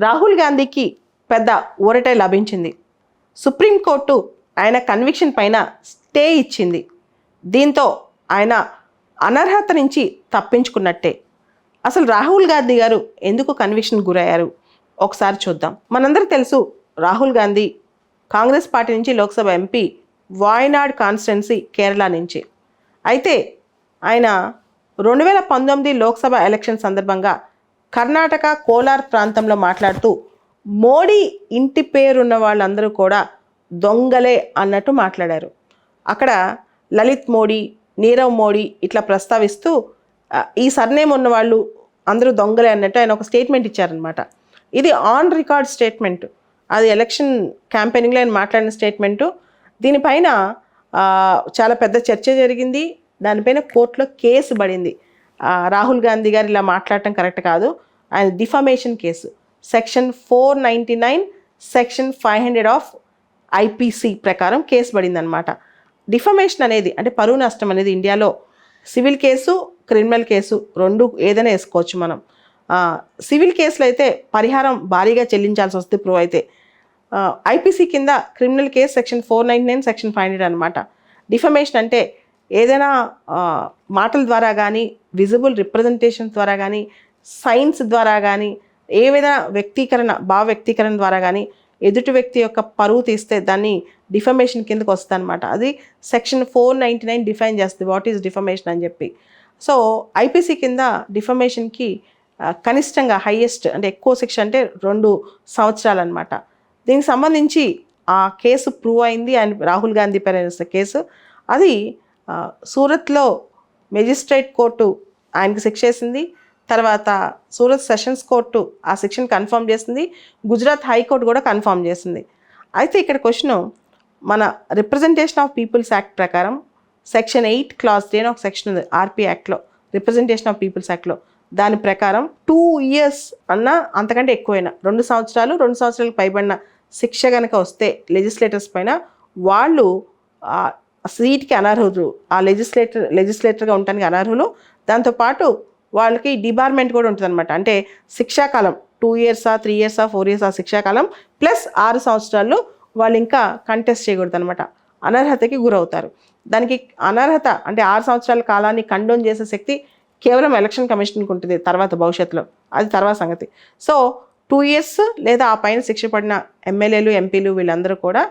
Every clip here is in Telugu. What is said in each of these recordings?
రాహుల్ గాంధీకి పెద్ద ఊరటే లభించింది. సుప్రీంకోర్టు ఆయన కన్విక్షన్ పైన స్టే ఇచ్చింది. దీంతో ఆయన అనర్హత నుంచి తప్పించుకున్నట్టే. అసలు రాహుల్ గాంధీ గారు ఎందుకు కన్విక్షన్ గురయ్యారు ఒకసారి చూద్దాం. మనందరికీ తెలుసు, రాహుల్ గాంధీ కాంగ్రెస్ పార్టీ నుంచి లోక్సభ ఎంపీ, వాయనాడ్ కాన్స్టిట్యున్సీ కేరళ నుంచి. అయితే ఆయన 2019 లోక్సభ ఎలక్షన్ సందర్భంగా కర్ణాటక కోలార్ ప్రాంతంలో మాట్లాడుతూ మోడీ ఇంటి పేరున్న వాళ్ళందరూ కూడా దొంగలే అన్నట్టు మాట్లాడారు. అక్కడ లలిత్ మోడీ, నీరవ్ మోడీ ఇట్లా ప్రస్తావిస్తూ ఈ సర్నేమ్ ఉన్న వాళ్ళు అందరూ దొంగలే అన్నట్టు ఆయన ఒక స్టేట్మెంట్ ఇచ్చారనమాట. ఇది ఆన్ రికార్డ్ స్టేట్మెంట్. అది ఎలక్షన్ క్యాంపెయినింగ్లో ఆయన మాట్లాడిన స్టేట్మెంటు. దీనిపైన చాలా పెద్ద చర్చ జరిగింది. దానిపైన కోర్టులో కేసు పడింది. రాహుల్ గాంధీ గారు ఇలా మాట్లాడటం కరెక్ట్ కాదు, ఆయన defamation case section 499 section 500 of IPC ప్రకారం కేసు పడింది అనమాట. డిఫమేషన్ అనేది అంటే పరువు నష్టం అనేది ఇండియాలో సివిల్ కేసు, క్రిమినల్ కేసు రెండు ఏదైనా వేసుకోవచ్చు మనం. సివిల్ కేసులో అయితే పరిహారం భారీగా చెల్లించాల్సి వస్తుంది ప్రూవ్ అయితే. ఐపీసీ కింద క్రిమినల్ కేసు సెక్షన్ 499 సెక్షన్ 500 అనమాట. డిఫమేషన్ అంటే ఏదైనా మాటల ద్వారా కానీ, విజిబుల్ రిప్రజెంటేషన్ ద్వారా కానీ, సైన్స్ ద్వారా కానీ, ఏదైనా భావ వ్యక్తీకరణ ద్వారా కానీ ఎదుటి వ్యక్తి యొక్క పరువు తీస్తే దాన్ని డిఫమేషన్ కిందకు వస్తుంది అనమాట. అది సెక్షన్ 499 డిఫైన్ చేస్తుంది వాట్ ఈజ్ డిఫమేషన్ అని చెప్పి. సో ఐపీసీ కింద డిఫమేషన్కి కనిష్టంగా హైయెస్ట్ అంటే ఎక్కువ శిక్ష అంటే 2 సంవత్సరాలు అనమాట. దీనికి సంబంధించి ఆ కేసు ప్రూవ్ అయింది. ఆయన రాహుల్ గాంధీ పైన కేసు అది సూరత్లో మెజిస్ట్రేట్ కోర్టు ఆయనకి శిక్ష వేసింది. తర్వాత సూరత్ సెషన్స్ కోర్టు ఆ శిక్షను కన్ఫర్మ్ చేసింది. గుజరాత్ హైకోర్టు కూడా కన్ఫర్మ్ చేసింది. అయితే ఇక్కడ క్వశ్చన్, మన రిప్రజెంటేషన్ ఆఫ్ పీపుల్స్ యాక్ట్ ప్రకారం సెక్షన్ 8 క్లాస్ 10 ఒక సెక్షన్ ఉంది ఆర్పీ యాక్ట్లో, రిప్రజెంటేషన్ ఆఫ్ పీపుల్స్ యాక్ట్లో. దాని ప్రకారం 2 years అన్నా అంతకంటే ఎక్కువైనా 2 సంవత్సరాలు 2 సంవత్సరాలకు పైబడిన శిక్ష కనుక వస్తే లెజిస్లేటర్స్ పైన వాళ్ళు సీట్కి అనర్హులు, ఆ లెజిస్లేటర్గా ఉండడానికి అనర్హులు. దాంతోపాటు వాళ్ళకి డిబార్మెంట్ కూడా ఉంటుంది అనమాట. అంటే శిక్షాకాలం 2 years 3 years 4 years ఆ శిక్షాకాలం ప్లస్ 6 సంవత్సరాలు వాళ్ళు ఇంకా కంటెస్ట్ చేయకూడదు అనమాట. అనర్హతకి గురవుతారు. దానికి అనర్హత అంటే 6 సంవత్సరాల కాలాన్ని కండోన్ చేసే శక్తి కేవలం ఎలక్షన్ కమిషన్కి ఉంటుంది తర్వాత భవిష్యత్తులో, అది తర్వాత సంగతి. సో 2 years లేదా ఆ పైన శిక్ష పడిన ఎమ్మెల్యేలు, ఎంపీలు వీళ్ళందరూ కూడా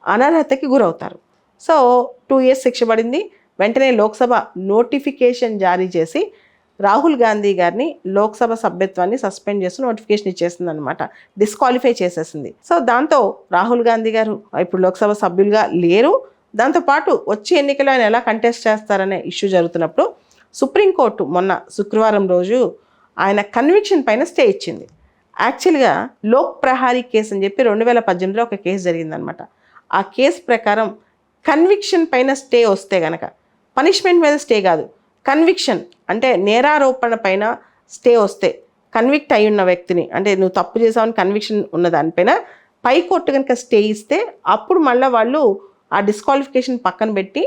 అనర్హతకి గురవుతారు. సో 2 years శిక్ష పడింది. వెంటనే లోక్సభ నోటిఫికేషన్ జారీ చేసి రాహుల్ గాంధీ గారిని లోక్సభ సభ్యత్వాన్ని సస్పెండ్ చేస్తూ నోటిఫికేషన్ ఇచ్చేసింది అనమాట, డిస్క్వాలిఫై చేసేసింది. సో దాంతో రాహుల్ గాంధీ గారు ఇప్పుడు లోక్సభ సభ్యులుగా లేరు. దాంతోపాటు వచ్చే ఎన్నికల్లో ఆయన ఎలా కంటెస్ట్ చేస్తారనే ఇష్యూ జరుగుతున్నప్పుడు సుప్రీంకోర్టు మొన్న శుక్రవారం రోజు ఆయన కన్విక్షన్ పైన స్టే ఇచ్చింది. యాక్చువల్గా లోక్ ప్రహారీ కేసు అని చెప్పి 2018లో ఒక కేసు జరిగిందనమాట. ఆ కేసు ప్రకారం కన్విక్షన్ పైన స్టే వస్తే గనక, పనిష్మెంట్ మీద స్టే కాదు, కన్విక్షన్ అంటే నేరారోపణ పైన స్టే వస్తే, కన్విక్ట్ అయి ఉన్న వ్యక్తిని అంటే నువ్వు తప్పు చేసావని కన్విక్షన్ ఉన్న దానిపైన పై కోర్టు కనుక స్టే ఇస్తే అప్పుడు మళ్ళీ వాళ్ళు ఆ డిస్క్వాలిఫికేషన్ పక్కన పెట్టి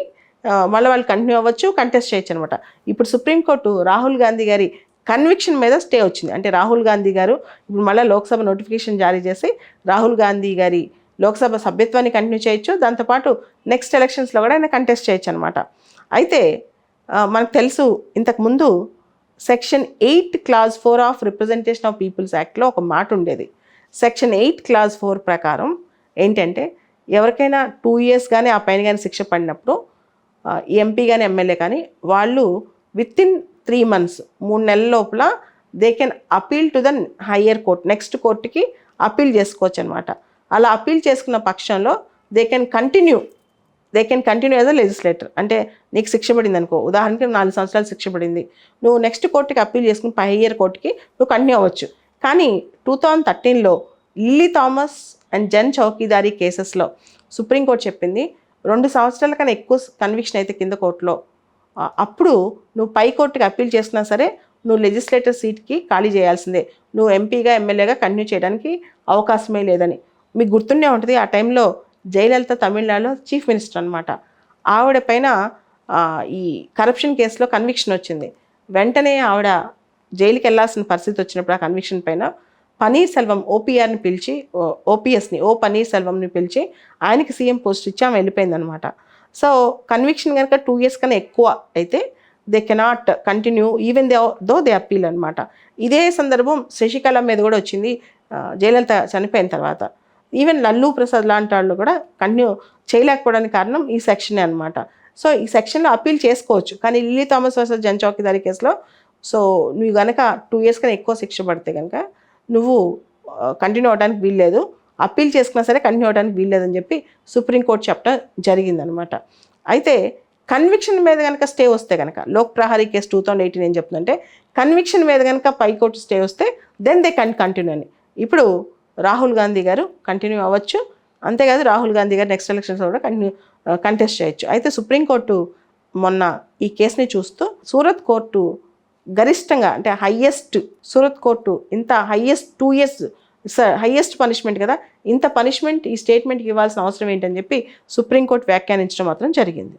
మళ్ళీ వాళ్ళు కంటిన్యూ అవ్వచ్చు, కంటెస్ట్ చేయొచ్చు అనమాట. ఇప్పుడు సుప్రీంకోర్టు రాహుల్ గాంధీ గారి కన్విక్షన్ మీద స్టే వచ్చింది. అంటే రాహుల్ గాంధీ గారు ఇప్పుడు మళ్ళీ లోక్సభ నోటిఫికేషన్ జారీ చేసి రాహుల్ గాంధీ గారి లోక్సభ సభ్యత్వాన్ని కంటిన్యూ చేయొచ్చు. దాంతోపాటు నెక్స్ట్ ఎలక్షన్స్లో కూడా ఆయన కంటెస్ట్ చేయొచ్చు అనమాట. అయితే మనకు తెలుసు, ఇంతకుముందు section 8 clause 4 of representation of peoples యాక్ట్లో ఒక మాట ఉండేది. సెక్షన్ 8 క్లాస్ 4 ప్రకారం ఏంటంటే ఎవరికైనా 2 years కానీ ఆ పైన కానీ శిక్ష పడినప్పుడు ఎంపీ కానీ ఎమ్మెల్యే కానీ వాళ్ళు వితిన్ 3 months 3 నెలల లోపల they can appeal to the higher court, next కోర్టుకి అపీల్ చేసుకోవచ్చు అనమాట. అలా అపీల్ చేసుకున్న పక్షంలో they can continue as a legislator. అంటే నీకు శిక్ష పడింది అనుకో, ఉదాహరణకి 4 సంవత్సరాలు శిక్ష పడింది, నువ్వు నెక్స్ట్ కోర్టుకి అప్పీల్ చేసుకుని హయ్యర్ కోర్టుకి నువ్వు కంటిన్యూ అవ్వచ్చు. కానీ 2013లో లిల్లీ థామస్ అండ్ జన్ చౌకీదారీ కేసెస్లో సుప్రీంకోర్టు చెప్పింది 2 సంవత్సరాల కన్నా ఎక్కువ కన్విక్షన్ అయితే కింద కోర్టులో, అప్పుడు నువ్వు పై కోర్టుకి అప్పీల్ చేసినా సరే నువ్వు లెజిస్లేటర్ సీట్కి ఖాళీ చేయాల్సిందే, నువ్వు ఎంపీగా ఎమ్మెల్యేగా కంటిన్యూ చేయడానికి అవకాశమే లేదని. మీకు గుర్తుండే ఉంటుంది, ఆ టైంలో జయలలిత తమిళనాడులో చీఫ్ మినిస్టర్ అనమాట. ఆవిడ పైన ఈ కరప్షన్ కేసులో కన్విక్షన్ వచ్చింది. వెంటనే ఆవిడ జైలుకి వెళ్ళాల్సిన పరిస్థితి వచ్చినప్పుడు ఆ కన్విక్షన్ పైన పన్నీర్ సెల్వం ఓపీఆర్ని పిలిచి ఓపీఎస్ని ఓ పన్నీర్ సెల్వంని పిలిచి ఆయనకి సీఎం పోస్ట్ ఇచ్చి ఆమె వెళ్ళిపోయిందనమాట. సో కన్విక్షన్ కనుక 2 years కన్నా ఎక్కువ అయితే they cannot continue even they appeal అనమాట. ఇదే సందర్భం శశికళ మీద కూడా వచ్చింది జయలలిత చనిపోయిన తర్వాత. ఈవెన్ లల్లూ ప్రసాద్ లాంటి వాళ్ళు కూడా కంటిన్యూ చేయలేకపోవడానికి కారణం ఈ సెక్షనే అనమాట. సో ఈ సెక్షన్లో అప్పీల్ చేసుకోవచ్చు, కానీ లిల్లీ థామస్ వర్సెస్ జన్ చౌకీదారి కేసులో సో నువ్వు కనుక 2 years కన్నా ఎక్కువ శిక్ష పడితే కనుక నువ్వు కంటిన్యూ అవడానికి వీల్లేదు, అప్పీల్ చేసుకున్నా సరే కంటిన్యూ అవడానికి వీల్లేదని చెప్పి సుప్రీంకోర్టు చెప్పడం జరిగిందనమాట. అయితే కన్విక్షన్ మీద కనుక స్టే వస్తే కనుక లోక్ ప్రహారీ కేసు 2018 ఏం చెప్తుందంటే కన్విక్షన్ మీద కనుక పైకోర్టు స్టే వస్తే దెన్ దే కంటిన్యూ అని. ఇప్పుడు రాహుల్ గాంధీ గారు కంటిన్యూ అవ్వచ్చు, అంతేకాదు రాహుల్ గాంధీ గారు నెక్స్ట్ ఎలక్షన్స్ కూడా కంటెస్ట్ చేయొచ్చు. అయితే సుప్రీంకోర్టు మొన్న ఈ కేసుని చూస్తూ సూరత్ కోర్టు గరిష్టంగా అంటే హయ్యెస్ట్, సూరత్ కోర్టు ఇంత హయ్యెస్ట్ 2 years హయ్యెస్ట్ పనిష్మెంట్ కదా, ఇంత పనిష్మెంట్ ఈ స్టేట్మెంట్కి ఇవ్వాల్సిన అవసరం ఏంటని చెప్పి సుప్రీంకోర్టు వ్యాఖ్యానించడం మాత్రం జరిగింది.